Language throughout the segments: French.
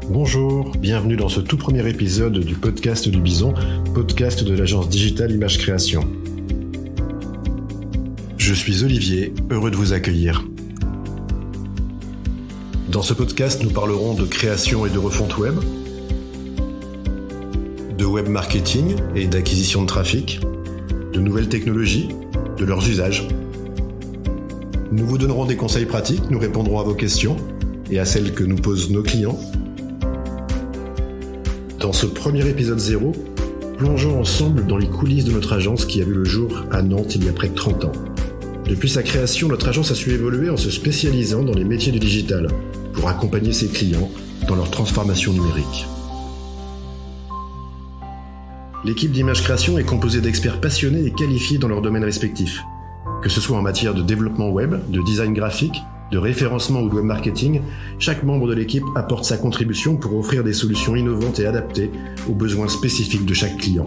Bonjour, bienvenue dans ce tout premier épisode du podcast du Bison, podcast de l'agence digitale Image Création. Je suis Olivier, heureux de vous accueillir. Dans ce podcast, nous parlerons de création et de refonte web, de web marketing et d'acquisition de trafic, de nouvelles technologies, de leurs usages. Nous vous donnerons des conseils pratiques, nous répondrons à vos questions et à celles que nous posent nos clients. Dans ce premier épisode 0, plongeons ensemble dans les coulisses de notre agence qui a vu le jour à Nantes il y a près de 30 ans. Depuis sa création, notre agence a su évoluer en se spécialisant dans les métiers du digital pour accompagner ses clients dans leur transformation numérique. L'équipe d'Image Création est composée d'experts passionnés et qualifiés dans leurs domaines respectifs. Que ce soit en matière de développement web, de design graphique, de référencement ou de web marketing, chaque membre de l'équipe apporte sa contribution pour offrir des solutions innovantes et adaptées aux besoins spécifiques de chaque client.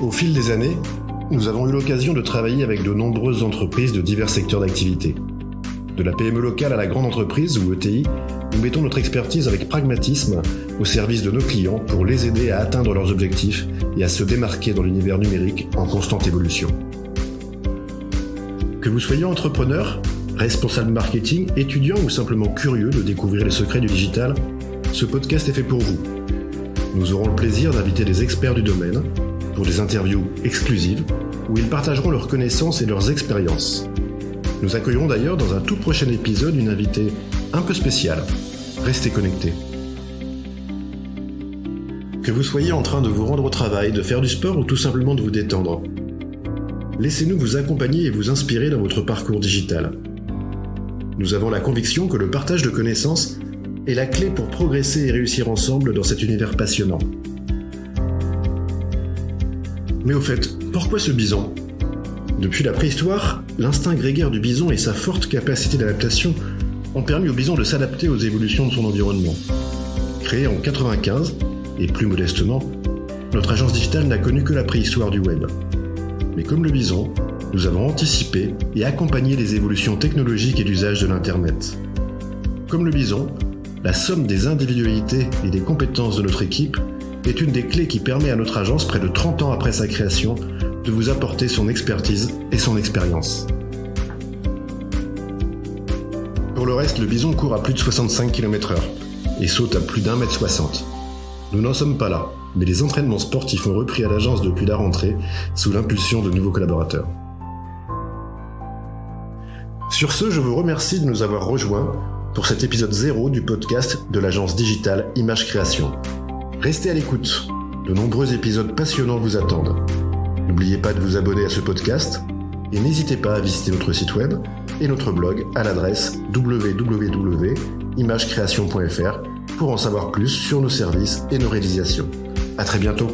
Au fil des années, nous avons eu l'occasion de travailler avec de nombreuses entreprises de divers secteurs d'activité. De la PME locale à la grande entreprise ou ETI, nous mettons notre expertise avec pragmatisme au service de nos clients pour les aider à atteindre leurs objectifs et à se démarquer dans l'univers numérique en constante évolution. Que vous soyez entrepreneur, responsable marketing, étudiant ou simplement curieux de découvrir les secrets du digital, ce podcast est fait pour vous. Nous aurons le plaisir d'inviter des experts du domaine pour des interviews exclusives où ils partageront leurs connaissances et leurs expériences. Nous accueillerons d'ailleurs dans un tout prochain épisode une invitée un peu spéciale. Restez connectés. Que vous soyez en train de vous rendre au travail, de faire du sport ou tout simplement de vous détendre, laissez-nous vous accompagner et vous inspirer dans votre parcours digital. Nous avons la conviction que le partage de connaissances est la clé pour progresser et réussir ensemble dans cet univers passionnant. Mais au fait, pourquoi ce bison ? Depuis la préhistoire, l'instinct grégaire du bison et sa forte capacité d'adaptation ont permis au bison de s'adapter aux évolutions de son environnement. Créé en 1995, et plus modestement, notre agence digitale n'a connu que la préhistoire du web. Mais comme le bison, nous avons anticipé et accompagné les évolutions technologiques et d'usage de l'Internet. Comme le bison, la somme des individualités et des compétences de notre équipe est une des clés qui permet à notre agence, près de 30 ans après sa création, de vous apporter son expertise et son expérience. Pour le reste, le bison court à plus de 65 km/h et saute à plus d'1,60 m. Nous n'en sommes pas là, mais les entraînements sportifs ont repris à l'agence depuis la rentrée sous l'impulsion de nouveaux collaborateurs. Sur ce, je vous remercie de nous avoir rejoints pour cet épisode 0 du podcast de l'agence digitale Image Création. Restez à l'écoute, de nombreux épisodes passionnants vous attendent. N'oubliez pas de vous abonner à ce podcast et n'hésitez pas à visiter notre site web et notre blog à l'adresse www.imagecreation.fr pour en savoir plus sur nos services et nos réalisations. À très bientôt.